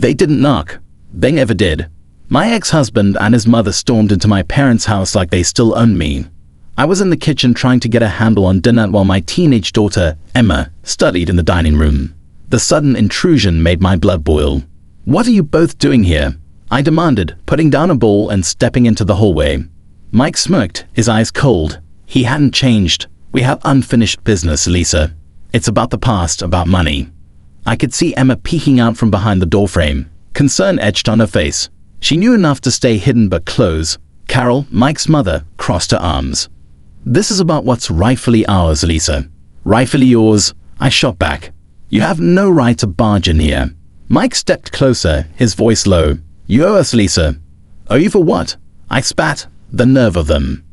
They didn't knock. They never did. My ex-husband and his mother stormed into my parents' house like they still owned me. I was in the kitchen trying to get a handle on dinner while my teenage daughter, Emma, studied in the dining room. The sudden intrusion made my blood boil. "What are you both doing here?" I demanded, putting down a bowl and stepping into the hallway. Mike smirked, his eyes cold. He hadn't changed. "We have unfinished business, Lisa. It's about the past, about money." I could see Emma peeking out from behind the doorframe, concern etched on her face. She knew enough to stay hidden but close. Carol, Mike's mother, crossed her arms. "This is about what's rightfully ours, Lisa." "Rightfully yours," I shot back. "You have no right to barge in here." Mike stepped closer, his voice low. "You owe us, Lisa." "Owe you for what?" I spat. The nerve of them.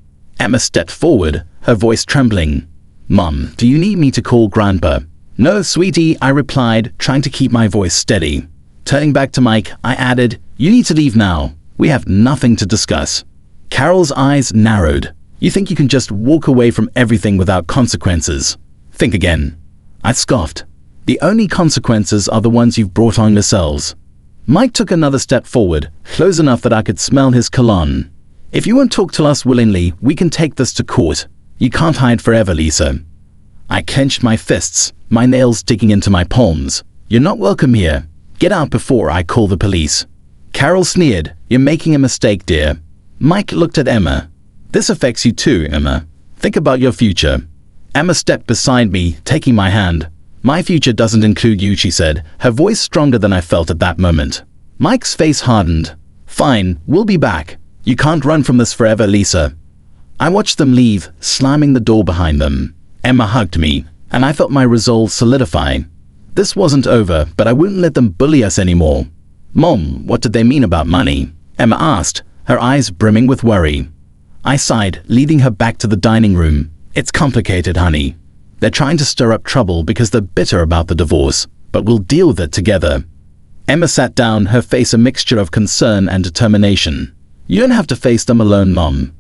Emma stepped forward, her voice trembling. "Mom, do you need me to call Grandpa?" "No, sweetie," I replied, trying to keep my voice steady. Turning back to Mike, I added, "You need to leave now. We have nothing to discuss." Carol's eyes narrowed. "You think you can just walk away from everything without consequences? Think again." I scoffed. "The only consequences are the ones you've brought on yourselves." Mike took another step forward, close enough that I could smell his cologne. "If you won't talk to us willingly, we can take this to court. You can't hide forever, Lisa." I clenched my fists, my nails digging into my palms. "You're not welcome here. Get out before I call the police." Carol sneered. "You're making a mistake, dear." Mike looked at Emma. "This affects you too, Emma. Think about your future." Emma stepped beside me, taking my hand. "My future doesn't include you," she said, her voice stronger than I felt at that moment. Mike's face hardened. "Fine, we'll be back. You can't run from this forever, Lisa." I watched them leave, slamming the door behind them. Emma hugged me, and I felt my resolve solidify. This wasn't over, but I wouldn't let them bully us anymore. "Mom, what did they mean about money?" Emma asked, her eyes brimming with worry. I sighed, leading her back to the dining room. "It's complicated, honey. They're trying to stir up trouble because they're bitter about the divorce, but we'll deal with it together." Emma sat down, her face a mixture of concern and determination. "You don't have to face them alone, Mom."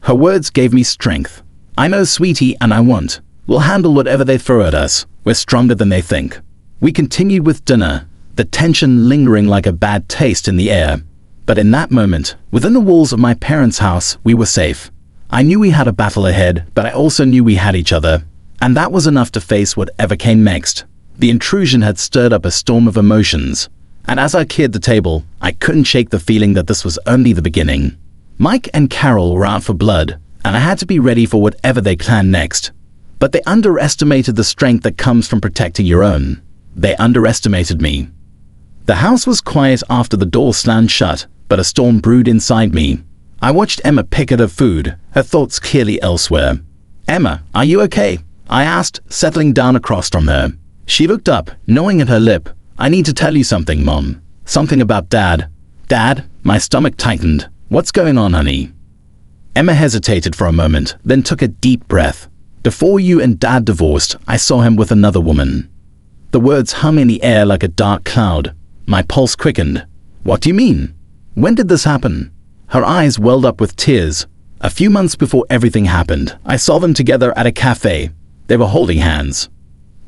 Her words gave me strength. "I know, sweetie, and I won't. We'll handle whatever they throw at us. We're stronger than they think." We continued with dinner, the tension lingering like a bad taste in the air. But in that moment, within the walls of my parents' house, we were safe. I knew we had a battle ahead, but I also knew we had each other. And that was enough to face whatever came next. The intrusion had stirred up a storm of emotions. And as I cleared the table, I couldn't shake the feeling that this was only the beginning. Mike and Carol were out for blood, and I had to be ready for whatever they planned next. But they underestimated the strength that comes from protecting your own. They underestimated me. The house was quiet after the door slammed shut, but a storm brewed inside me. I watched Emma pick at her food, her thoughts clearly elsewhere. "Emma, are you okay?" I asked, settling down across from her. She looked up, gnawing at her lip. "I need to tell you something, Mom. Something about Dad." "Dad?" My stomach tightened. "What's going on, honey?" Emma hesitated for a moment, then took a deep breath. "Before you and Dad divorced, I saw him with another woman." The words hung in the air like a dark cloud. My pulse quickened. "What do you mean? When did this happen?" Her eyes welled up with tears. "A few months before everything happened, I saw them together at a cafe. They were holding hands."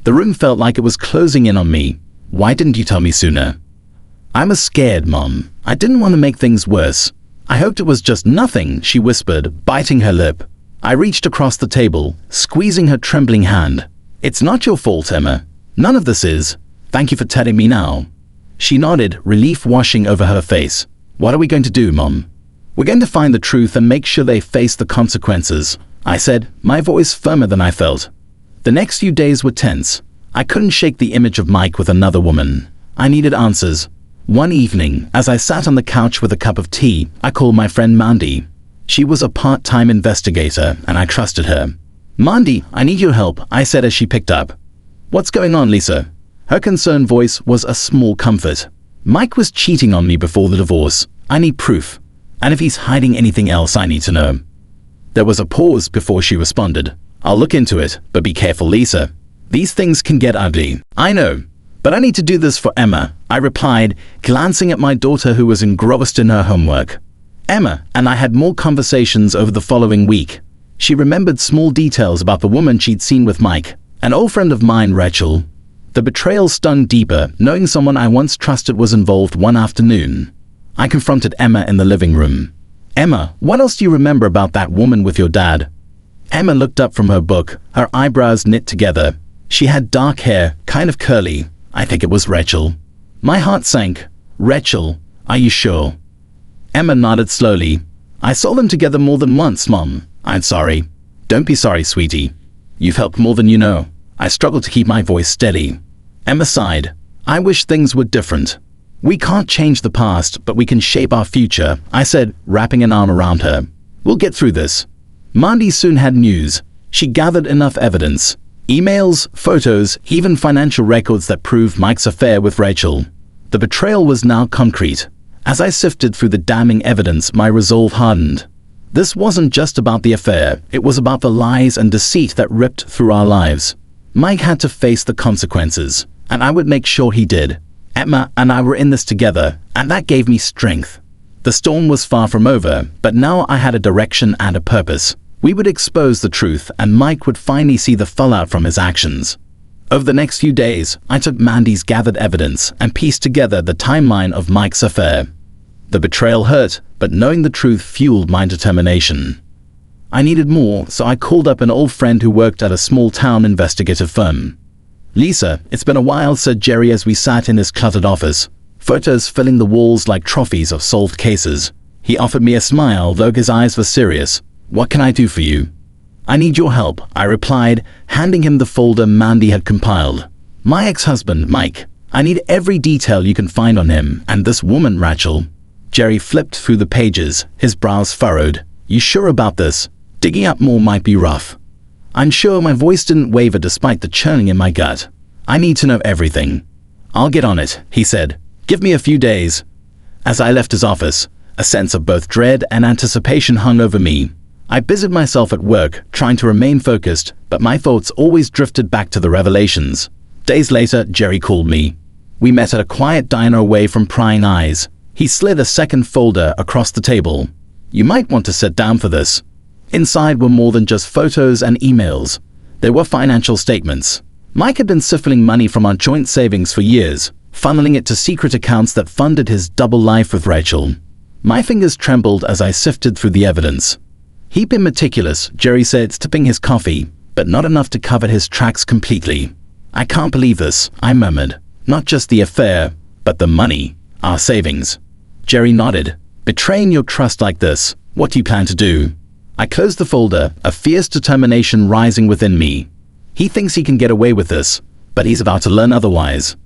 The room felt like it was closing in on me. "Why didn't you tell me sooner?" "I was scared, Mom. I didn't want to make things worse." "I hoped it was just nothing," she whispered, biting her lip. I reached across the table, squeezing her trembling hand. "It's not your fault, Emma. None of this is. Thank you for telling me now." She nodded, relief washing over her face. "What are we going to do, Mom?" "We're going to find the truth and make sure they face the consequences," I said, my voice firmer than I felt. The next few days were tense. I couldn't shake the image of Mike with another woman. I needed answers. One evening, as I sat on the couch with a cup of tea, I called my friend Mandy. She was a part-time investigator, and I trusted her. "Mandy, I need your help," I said as she picked up. "What's going on, Lisa?" Her concerned voice was a small comfort. "Mike was cheating on me before the divorce. I need proof. And if he's hiding anything else, I need to know." There was a pause before she responded. "I'll look into it, but be careful, Lisa. These things can get ugly." "I know, but I need to do this for Emma," I replied, glancing at my daughter who was engrossed in her homework. Emma and I had more conversations over the following week. She remembered small details about the woman she'd seen with Mike, an old friend of mine, Rachel. The betrayal stung deeper, knowing someone I once trusted was involved one afternoon. I confronted Emma in the living room. "Emma, what else do you remember about that woman with your dad?" Emma looked up from her book, her eyebrows knit together. She had dark hair, kind of curly. I think it was Rachel. My heart sank. "Rachel, are you sure?" Emma nodded slowly. "I saw them together more than once, Mom. I'm sorry." "Don't be sorry, sweetie. You've helped more than you know." I struggled to keep my voice steady. Emma sighed. "I wish things were different." "We can't change the past, but we can shape our future," I said, wrapping an arm around her. "We'll get through this." Mandy soon had news. She gathered enough evidence. Emails, photos, even financial records that proved Mike's affair with Rachel. The betrayal was now concrete. As I sifted through the damning evidence, my resolve hardened. This wasn't just about the affair, it was about the lies and deceit that ripped through our lives. Mike had to face the consequences, and I would make sure he did. Emma and I were in this together, and that gave me strength. The storm was far from over, but now I had a direction and a purpose. We would expose the truth, and Mike would finally see the fallout from his actions. Over the next few days, I took Mandy's gathered evidence and pieced together the timeline of Mike's affair. The betrayal hurt, but knowing the truth fueled my determination. I needed more, so I called up an old friend who worked at a small-town investigative firm. "Lisa, it's been a while," said Jerry as we sat in his cluttered office, photos filling the walls like trophies of solved cases. He offered me a smile, though his eyes were serious. "What can I do for you?" "I need your help," I replied, handing him the folder Mandy had compiled. "My ex-husband, Mike. I need every detail you can find on him, and this woman, Rachel." Jerry flipped through the pages, his brows furrowed. "You sure about this? Digging up more might be rough." "I'm sure." My voice didn't waver despite the churning in my gut. "I need to know everything." "I'll get on it," he said. "Give me a few days." As I left his office, a sense of both dread and anticipation hung over me. I busied myself at work, trying to remain focused, but my thoughts always drifted back to the revelations. Days later, Jerry called me. We met at a quiet diner away from prying eyes. He slid a second folder across the table. "You might want to sit down for this." Inside were more than just photos and emails. There were financial statements. Mike had been siphoning money from our joint savings for years, funneling it to secret accounts that funded his double life with Rachel. My fingers trembled as I sifted through the evidence. "He'd been meticulous," Jerry said, sipping his coffee, "but not enough to cover his tracks completely." "I can't believe this," I murmured. "Not just the affair, but the money, our savings." Jerry nodded. "Betraying your trust like this, what do you plan to do?" I closed the folder, a fierce determination rising within me. He thinks he can get away with this, but he's about to learn otherwise.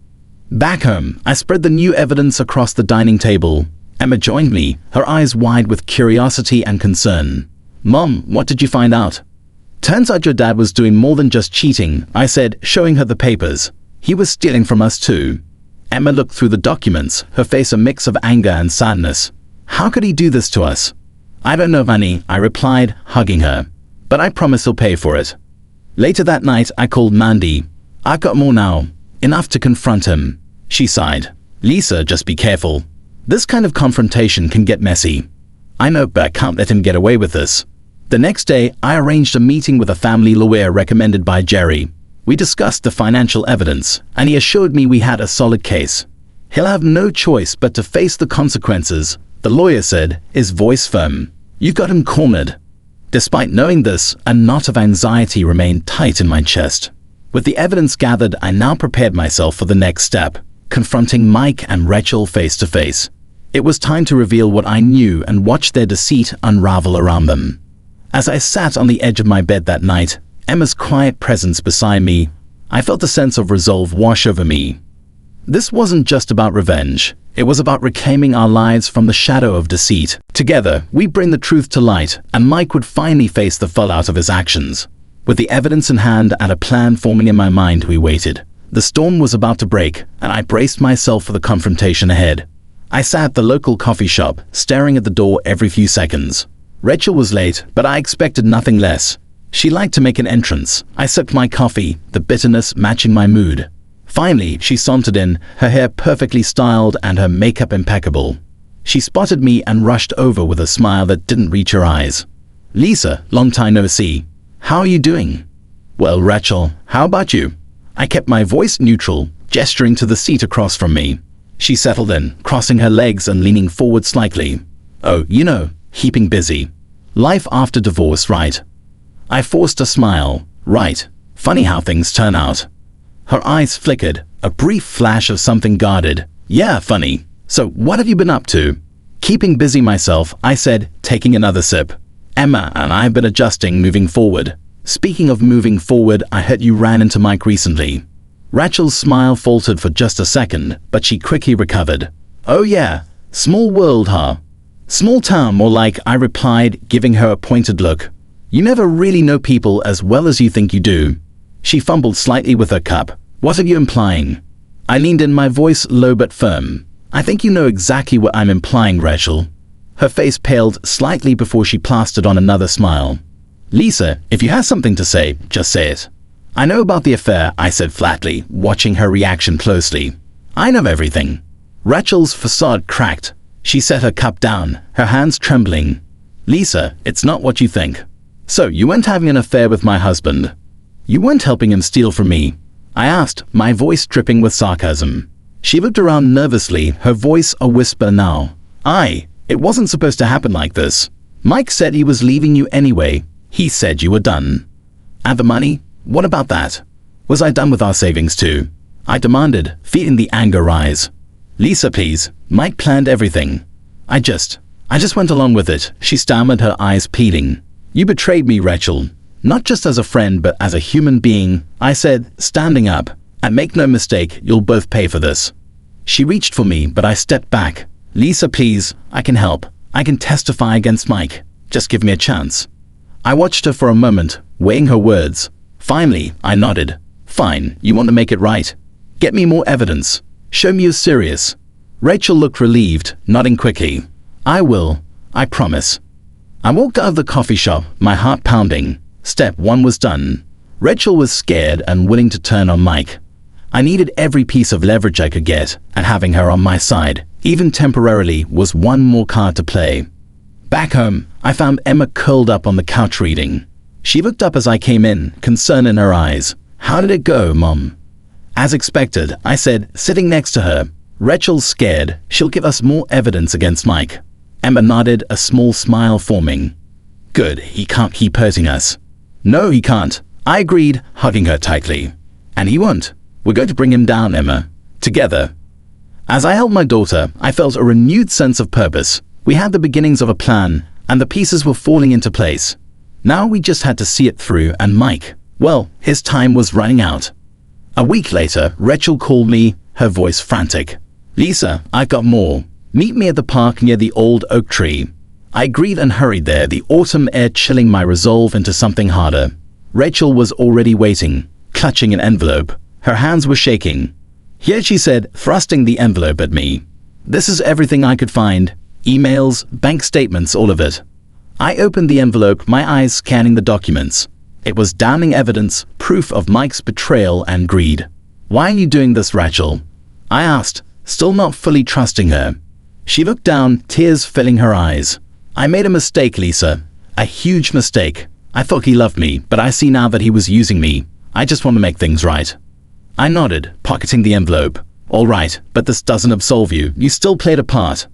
Back home, I spread the new evidence across the dining table. Emma joined me, her eyes wide with curiosity and concern. "Mom, what did you find out?" "Turns out your dad was doing more than just cheating," I said, showing her the papers. "He was stealing from us too." Emma looked through the documents, her face a mix of anger and sadness. "How could he do this to us?" "I don't know, honey," I replied, hugging her. "But I promise he'll pay for it." Later that night, I called Mandy. "I've got more now. Enough to confront him." She sighed. "Lisa, just be careful. This kind of confrontation can get messy." "I know, but I can't let him get away with this." The next day, I arranged a meeting with a family lawyer recommended by Jerry. We discussed the financial evidence, and he assured me we had a solid case. "He'll have no choice but to face the consequences," the lawyer said, his voice firm. "You've got him cornered." Despite knowing this, a knot of anxiety remained tight in my chest. With the evidence gathered, I now prepared myself for the next step, confronting Mike and Rachel face to face. It was time to reveal what I knew and watch their deceit unravel around them. As I sat on the edge of my bed that night, Emma's quiet presence beside me, I felt a sense of resolve wash over me. This wasn't just about revenge. It was about reclaiming our lives from the shadow of deceit. Together, we bring the truth to light, and Mike would finally face the fallout of his actions. With the evidence in hand and a plan forming in my mind, we waited. The storm was about to break, and I braced myself for the confrontation ahead. I sat at the local coffee shop, staring at the door every few seconds. Rachel was late, but I expected nothing less. She liked to make an entrance. I sipped my coffee, the bitterness matching my mood. Finally, she sauntered in, her hair perfectly styled and her makeup impeccable. She spotted me and rushed over with a smile that didn't reach her eyes. "Lisa, long time no see. How are you doing?" "Well, Rachel, how about you?" I kept my voice neutral, gesturing to the seat across from me. She settled in, crossing her legs and leaning forward slightly. Oh, keeping busy. Life after divorce, right? I forced a smile. Right. Funny how things turn out. Her eyes flickered, a brief flash of something guarded. Yeah, funny. So what have you been up to? Keeping busy myself, I said, taking another sip. Emma and I have been adjusting moving forward. Speaking of moving forward, I heard you ran into Mike recently. Rachel's smile faltered for just a second, but she quickly recovered. Oh yeah, small world, huh? Small town, more like, I replied, giving her a pointed look. You never really know people as well as you think you do. She fumbled slightly with her cup. What are you implying? I leaned in, my voice low but firm. I think you know exactly what I'm implying, Rachel. Her face paled slightly before she plastered on another smile. Lisa, if you have something to say, just say it. I know about the affair, I said flatly, watching her reaction closely. I know everything. Rachel's facade cracked. She set her cup down, her hands trembling. Lisa, it's not what you think. So, you weren't having an affair with my husband. You weren't helping him steal from me. I asked, my voice dripping with sarcasm. She looked around nervously, her voice a whisper now. It wasn't supposed to happen like this. Mike said he was leaving you anyway. He said you were done. And the money? What about that? Was I done with our savings too? I demanded, feeling the anger rise. Lisa, please. Mike planned everything. I just went along with it, she stammered, her eyes peeling. You betrayed me, Rachel. Not just as a friend, but as a human being, I said, standing up. And make no mistake, you'll both pay for this. She reached for me, but I stepped back. Lisa, please, I can help. I can testify against Mike. Just give me a chance. I watched her for a moment, weighing her words. Finally, I nodded. Fine, you want to make it right. Get me more evidence. Show me you're serious. Rachel looked relieved, nodding quickly. I will. I promise. I walked out of the coffee shop, my heart pounding. Step 1 was done. Rachel was scared and willing to turn on Mike. I needed every piece of leverage I could get, and having her on my side, even temporarily, was one more card to play. Back home, I found Emma curled up on the couch reading. She looked up as I came in, concern in her eyes. How did it go, Mom? As expected, I said, sitting next to her. Rachel's scared. She'll give us more evidence against Mike. Emma nodded, a small smile forming. Good, he can't keep hurting us. No, he can't. I agreed, hugging her tightly. And he won't. We're going to bring him down, Emma. Together. As I held my daughter, I felt a renewed sense of purpose. We had the beginnings of a plan, and the pieces were falling into place. Now we just had to see it through, and Mike, well, his time was running out. A week later, Rachel called me, her voice frantic. Lisa, I've got more. Meet me at the park near the old oak tree. I agreed and hurried there, the autumn air chilling my resolve into something harder. Rachel was already waiting, clutching an envelope. Her hands were shaking. Here, she said, thrusting the envelope at me. This is everything I could find. Emails, bank statements, all of it. I opened the envelope, my eyes scanning the documents. It was damning evidence, proof of Mike's betrayal and greed. Why are you doing this, Rachel? I asked, still not fully trusting her. She looked down, tears filling her eyes. I made a mistake, Lisa. A huge mistake. I thought he loved me, but I see now that he was using me. I just want to make things right. I nodded, pocketing the envelope. All right, but this doesn't absolve you. You still played a part.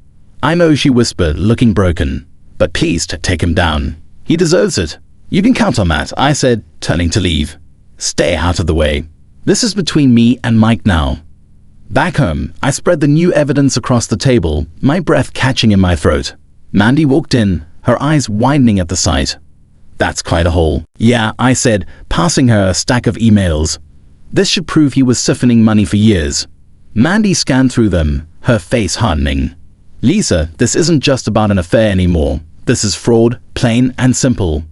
I know, she whispered, looking broken. But please take him down. He deserves it. You can count on that, I said, turning to leave. Stay out of the way. This is between me and Mike now. Back home, I spread the new evidence across the table, my breath catching in my throat. Mandy walked in, her eyes widening at the sight. That's quite a haul. Yeah, I said, passing her a stack of emails. This should prove he was siphoning money for years. Mandy scanned through them, her face hardening. Lisa, this isn't just about an affair anymore. This is fraud, plain and simple.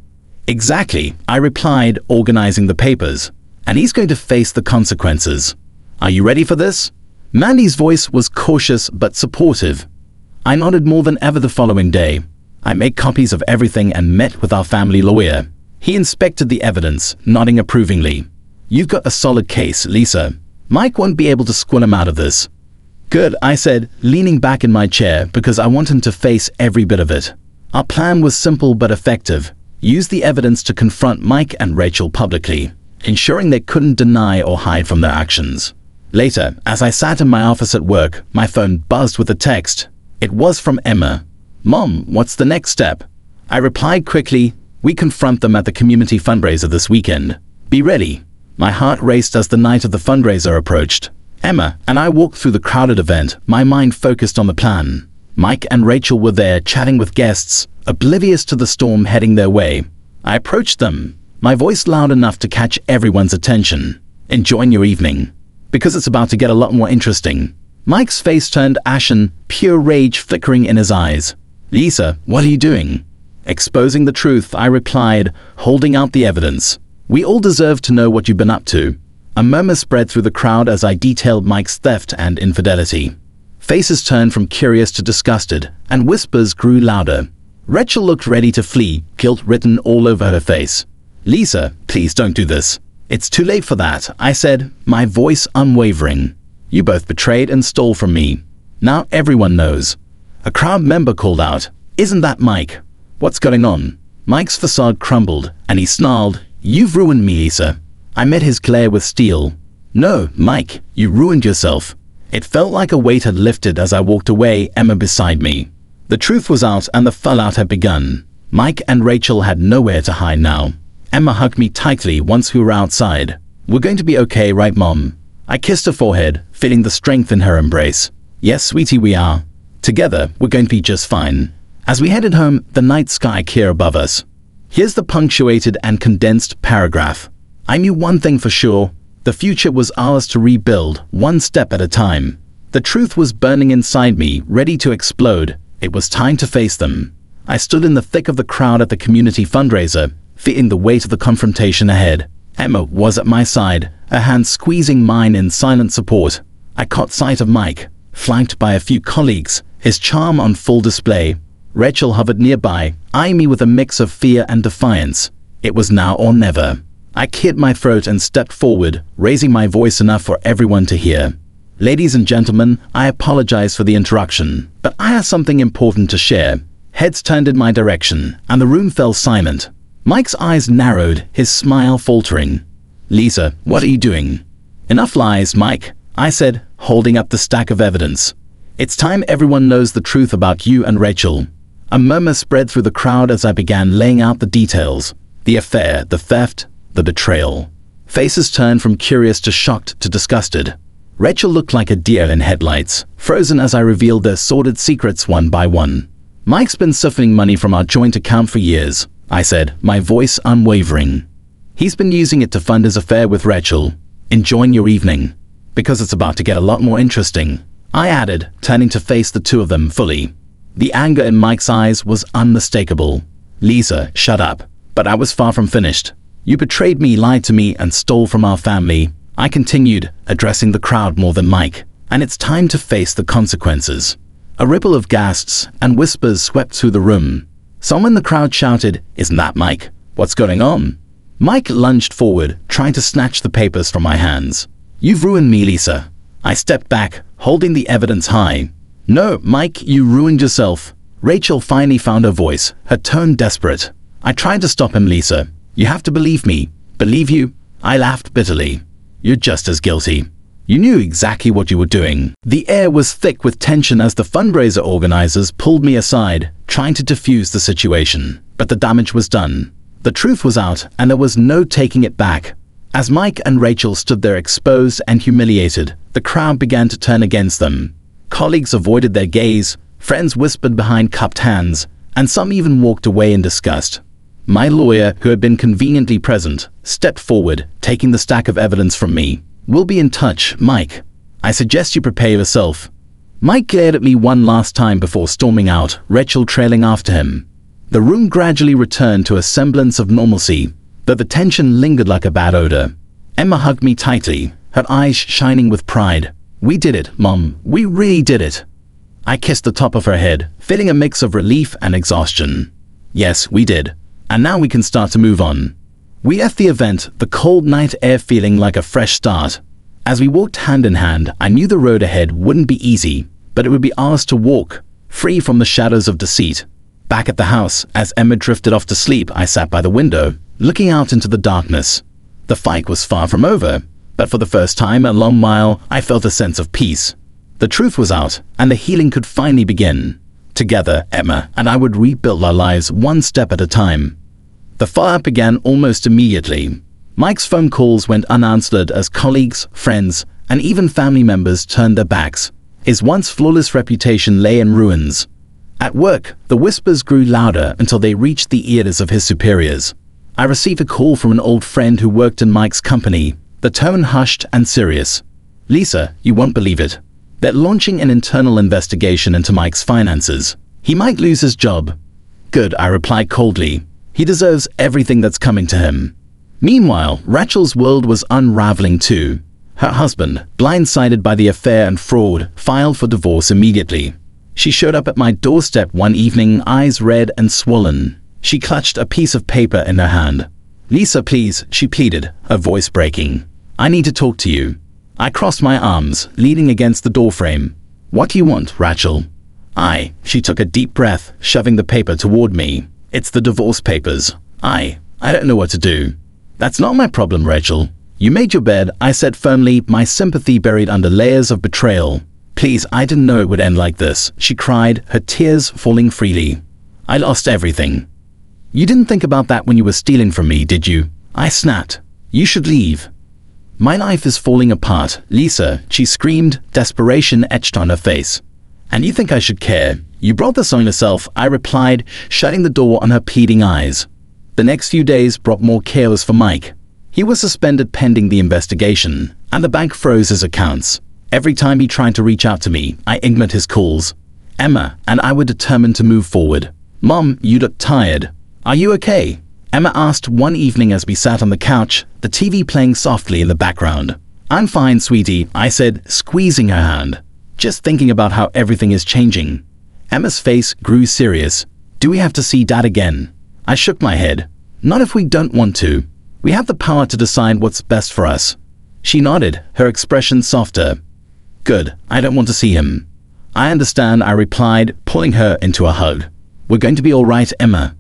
Exactly, I replied, organizing the papers. And he's going to face the consequences. Are you ready for this? Mandy's voice was cautious but supportive. I nodded more than ever the following day. I made copies of everything and met with our family lawyer. He inspected the evidence, nodding approvingly. You've got a solid case, Lisa. Mike won't be able to squirm him out of this. Good, I said, leaning back in my chair because I want him to face every bit of it. Our plan was simple but effective. Use the evidence to confront Mike and Rachel publicly. ensuring they couldn't deny or hide from their actions. Later, as I sat in my office at work, my phone buzzed with a text. It was from Emma. "Mom, what's the next step?" I replied quickly, "We confront them at the community fundraiser this weekend. Be ready." My heart raced as the night of the fundraiser approached. Emma and I walked through the crowded event, my mind focused on the plan. Mike and Rachel were there chatting with guests, oblivious to the storm heading their way. I approached them, my voice loud enough to catch everyone's attention. "Enjoying your evening, because it's about to get a lot more interesting." Mike's face turned ashen, pure rage flickering in his eyes. "Lisa, what are you doing?" Exposing the truth, I replied, holding out the evidence. "We all deserve to know what you've been up to." A murmur spread through the crowd as I detailed Mike's theft and infidelity. Faces turned from curious to disgusted, and whispers grew louder. Rachel looked ready to flee, guilt written all over her face. "Lisa, please don't do this. It's too late for that," I said, my voice unwavering. "You both betrayed and stole from me. Now everyone knows." A crowd member called out, "Isn't that Mike? What's going on?" Mike's facade crumbled, and he snarled, "You've ruined me, Lisa." I met his glare with steel. "No, Mike, you ruined yourself." It felt like a weight had lifted as I walked away, Emma beside me. The truth was out and the fallout had begun. Mike and Rachel had nowhere to hide now. Emma hugged me tightly once we were outside. "We're going to be okay, right, Mom?" I kissed her forehead, feeling the strength in her embrace. "Yes, sweetie, we are. Together, we're going to be just fine." As we headed home, the night sky clear above us. Here's the punctuated and condensed paragraph. I knew one thing for sure. The future was ours to rebuild, one step at a time. The truth was burning inside me, ready to explode. It was time to face them. I stood in the thick of the crowd at the community fundraiser, feeling the weight of the confrontation ahead. Emma was at my side, her hand squeezing mine in silent support. I caught sight of Mike, flanked by a few colleagues, his charm on full display. Rachel hovered nearby, eyeing me with a mix of fear and defiance. It was now or never. I cleared my throat and stepped forward, raising my voice enough for everyone to hear. "Ladies and gentlemen, I apologize for the interruption, but I have something important to share." Heads turned in my direction, and the room fell silent. Mike's eyes narrowed, his smile faltering. "Lisa, what are you doing?" "Enough lies, Mike," I said, holding up the stack of evidence. "It's time everyone knows the truth about you and Rachel." A murmur spread through the crowd as I began laying out the details. The affair, the theft, the betrayal. Faces turned from curious to shocked to disgusted. Rachel looked like a deer in headlights, frozen as I revealed their sordid secrets one by one. "Mike's been siphoning money from our joint account for years," I said, my voice unwavering. "He's been using it to fund his affair with Rachel. Enjoying your evening, because it's about to get a lot more interesting," I added, turning to face the two of them fully. The anger in Mike's eyes was unmistakable. "Lisa, shut up." But I was far from finished. "You betrayed me, lied to me, and stole from our family," I continued, addressing the crowd more than Mike. "And it's time to face the consequences." A ripple of gasps and whispers swept through the room. Someone in the crowd shouted, "Isn't that Mike? What's going on?" Mike lunged forward, trying to snatch the papers from my hands. "You've ruined me, Lisa." I stepped back, holding the evidence high. "No, Mike, you ruined yourself." Rachel finally found her voice, her tone desperate. I tried to stop him, "Lisa. You have to believe me." "Believe you?" I laughed bitterly. "You're just as guilty. You knew exactly what you were doing." The air was thick with tension as the fundraiser organizers pulled me aside, trying to defuse the situation. But the damage was done. The truth was out, and there was no taking it back. As Mike and Rachel stood there exposed and humiliated, the crowd began to turn against them. Colleagues avoided their gaze, friends whispered behind cupped hands, and some even walked away in disgust. My lawyer, who had been conveniently present, stepped forward, taking the stack of evidence from me. "We'll be in touch, Mike. I suggest you prepare yourself." Mike glared at me one last time before storming out, Rachel trailing after him. The room gradually returned to a semblance of normalcy, though the tension lingered like a bad odor. Emma hugged me tightly, her eyes shining with pride. "We did it, Mom. We really did it." I kissed the top of her head, feeling a mix of relief and exhaustion. "Yes, we did. And now we can start to move on." We left the event, the cold night air feeling like a fresh start. As we walked hand in hand, I knew the road ahead wouldn't be easy, but it would be ours to walk, free from the shadows of deceit. Back at the house, as Emma drifted off to sleep, I sat by the window, looking out into the darkness. The fight was far from over, but for the first time in a long while, I felt a sense of peace. The truth was out, and the healing could finally begin. Together, Emma and I would rebuild our lives one step at a time. The fallout began almost immediately. Mike's phone calls went unanswered as colleagues, friends, and even family members turned their backs. His once flawless reputation lay in ruins. At work, the whispers grew louder until they reached the ears of his superiors. I received a call from an old friend who worked in Mike's company, the tone hushed and serious. "Lisa, you won't believe it. They're launching an internal investigation into Mike's finances. He might lose his job." "Good," I replied coldly. "He deserves everything that's coming to him." Meanwhile, Rachel's world was unraveling too. Her husband, blindsided by the affair and fraud, filed for divorce immediately. She showed up at my doorstep one evening, eyes red and swollen. She clutched a piece of paper in her hand. "Lisa, please," she pleaded, her voice breaking. "I need to talk to you." I crossed my arms, leaning against the doorframe. "What do you want, Rachel?" She took a deep breath, shoving the paper toward me. "It's the divorce papers. I don't know what to do." "That's not my problem, Rachel. You made your bed," I said firmly, my sympathy buried under layers of betrayal. "Please, I didn't know it would end like this," she cried, her tears falling freely. "I lost everything." "You didn't think about that when you were stealing from me, did you?" I snapped. "You should leave." "My life is falling apart, Lisa," she screamed, desperation etched on her face. "And you think I should care? You brought this on yourself," I replied, shutting the door on her pleading eyes. The next few days brought more chaos for Mike. He was suspended pending the investigation, and the bank froze his accounts. Every time he tried to reach out to me, I ignored his calls. Emma and I were determined to move forward. "Mom, you look tired. Are you okay?" Emma asked one evening as we sat on the couch, the TV playing softly in the background. "I'm fine, sweetie," I said, squeezing her hand. "Just thinking about how everything is changing." Emma's face grew serious. "Do we have to see Dad again?" I shook my head. "Not if we don't want to. We have the power to decide what's best for us." She nodded, her expression softer. "Good, I don't want to see him." "I understand," I replied, pulling her into a hug. "We're going to be all right, Emma."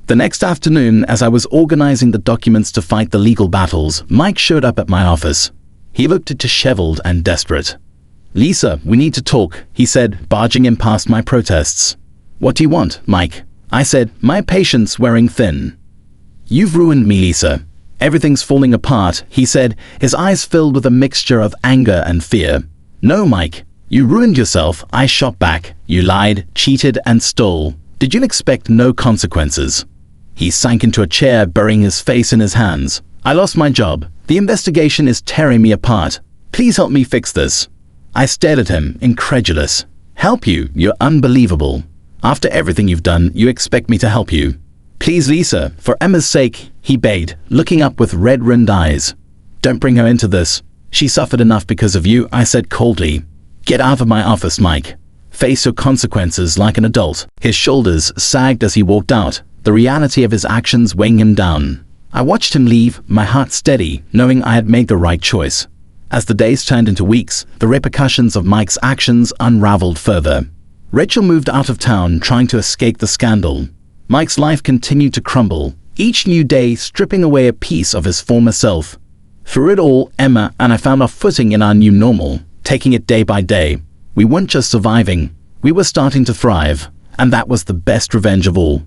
The next afternoon, as I was organizing the documents to fight the legal battles, Mike showed up at my office. He looked disheveled and desperate. "Lisa, we need to talk," he said, barging in past my protests. "What do you want, Mike?" I said, my patience wearing thin. "You've ruined me, Lisa. Everything's falling apart," he said, his eyes filled with a mixture of anger and fear. "No, Mike, you ruined yourself," I shot back. "You lied, cheated, and stole. Did you expect no consequences?" He sank into a chair, burying his face in his hands. "I lost my job. The investigation is tearing me apart. Please help me fix this." I stared at him, incredulous. "Help you? You're unbelievable. After everything you've done, you expect me to help you?" "Please, Lisa, for Emma's sake," he begged, looking up with red-rimmed eyes. "Don't bring her into this. She suffered enough because of you," I said coldly. "Get out of my office, Mike. Face your consequences like an adult." His shoulders sagged as he walked out, the reality of his actions weighing him down. I watched him leave, my heart steady, knowing I had made the right choice. As the days turned into weeks, the repercussions of Mike's actions unraveled further. Rachel moved out of town, trying to escape the scandal. Mike's life continued to crumble, each new day stripping away a piece of his former self. Through it all, Emma and I found our footing in our new normal, taking it day by day. We weren't just surviving, we were starting to thrive, and that was the best revenge of all.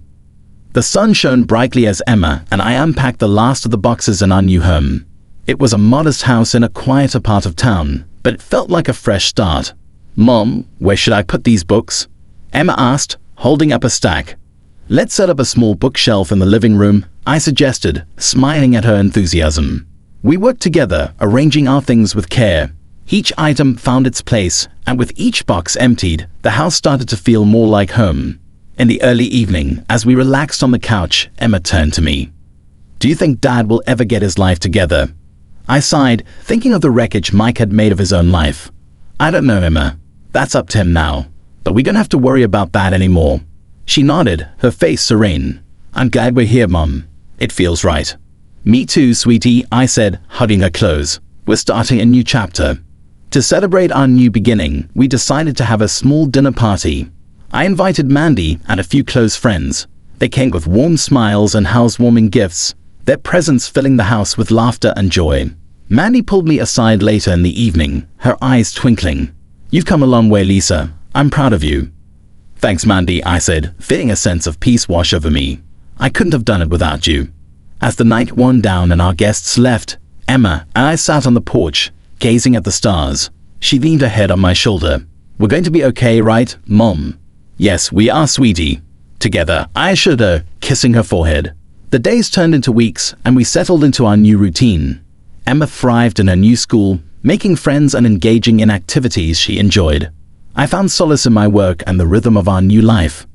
The sun shone brightly as Emma and I unpacked the last of the boxes in our new home. It was a modest house in a quieter part of town, but it felt like a fresh start. "Mom, where should I put these books?" Emma asked, holding up a stack. "Let's set up a small bookshelf in the living room," I suggested, smiling at her enthusiasm. We worked together, arranging our things with care. Each item found its place, and with each box emptied, the house started to feel more like home. In the early evening, as we relaxed on the couch, Emma turned to me. "Do you think Dad will ever get his life together?" I sighed, thinking of the wreckage Mike had made of his own life. "I don't know, Emma. That's up to him now. But we don't have to worry about that anymore." She nodded, her face serene. "I'm glad we're here, Mom. It feels right." "Me too, sweetie," I said, hugging her close. "We're starting a new chapter." To celebrate our new beginning, we decided to have a small dinner party. I invited Mandy and a few close friends. They came with warm smiles and housewarming gifts. their presence filling the house with laughter and joy. Mandy pulled me aside later in the evening, her eyes twinkling. "You've come a long way, Lisa. I'm proud of you." "Thanks, Mandy," I said, feeling a sense of peace wash over me. "I couldn't have done it without you." As the night wound down and our guests left, Emma and I sat on the porch, gazing at the stars. She leaned her head on my shoulder. "We're going to be okay, right, Mom?" "Yes, we are, sweetie." Together, I assured her, kissing her forehead. The days turned into weeks, and we settled into our new routine. Emma thrived in her new school, making friends and engaging in activities she enjoyed. I found solace in my work and the rhythm of our new life.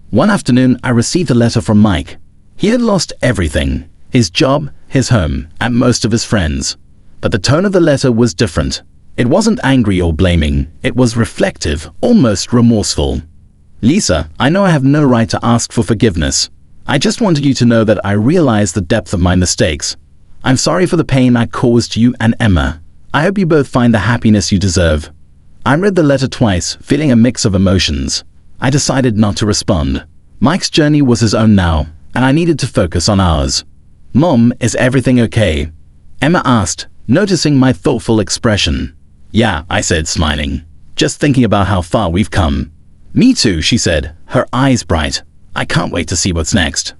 One afternoon, I received a letter from Mike. He had lost everything: his job, his home, and most of his friends. But the tone of the letter was different. It wasn't angry or blaming. It was reflective, almost remorseful. "Lisa, I know I have no right to ask for forgiveness. I just wanted you to know that I realize the depth of my mistakes. I'm sorry for the pain I caused you and Emma. I hope you both find the happiness you deserve." I read the letter twice, feeling a mix of emotions. I decided not to respond. Mike's journey was his own now, and I needed to focus on ours. "Mom, is everything okay?" Emma asked, noticing my thoughtful expression. "Yeah," I said, smiling. "Just thinking about how far we've come." "Me too," she said, her eyes bright. "I can't wait to see what's next."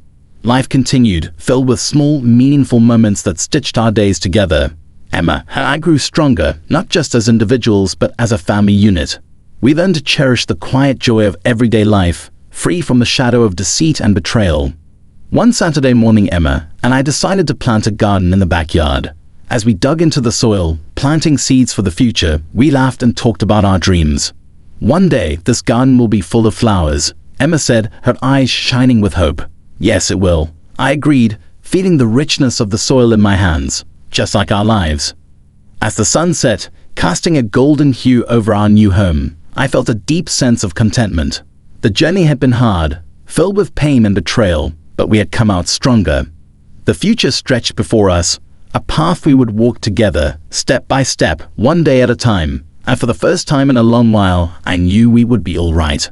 Life continued, filled with small, meaningful moments that stitched our days together. Emma and I grew stronger, not just as individuals, but as a family unit. We learned to cherish the quiet joy of everyday life, free from the shadow of deceit and betrayal. One Saturday morning, Emma and I decided to plant a garden in the backyard. As we dug into the soil, planting seeds for the future, we laughed and talked about our dreams. "One day, this garden will be full of flowers," Emma said, her eyes shining with hope. "Yes, it will," I agreed, feeling the richness of the soil in my hands, just like our lives. As the sun set, casting a golden hue over our new home, I felt a deep sense of contentment. The journey had been hard, filled with pain and betrayal, but we had come out stronger. The future stretched before us, a path we would walk together, step by step, one day at a time. And for the first time in a long while, I knew we would be all right.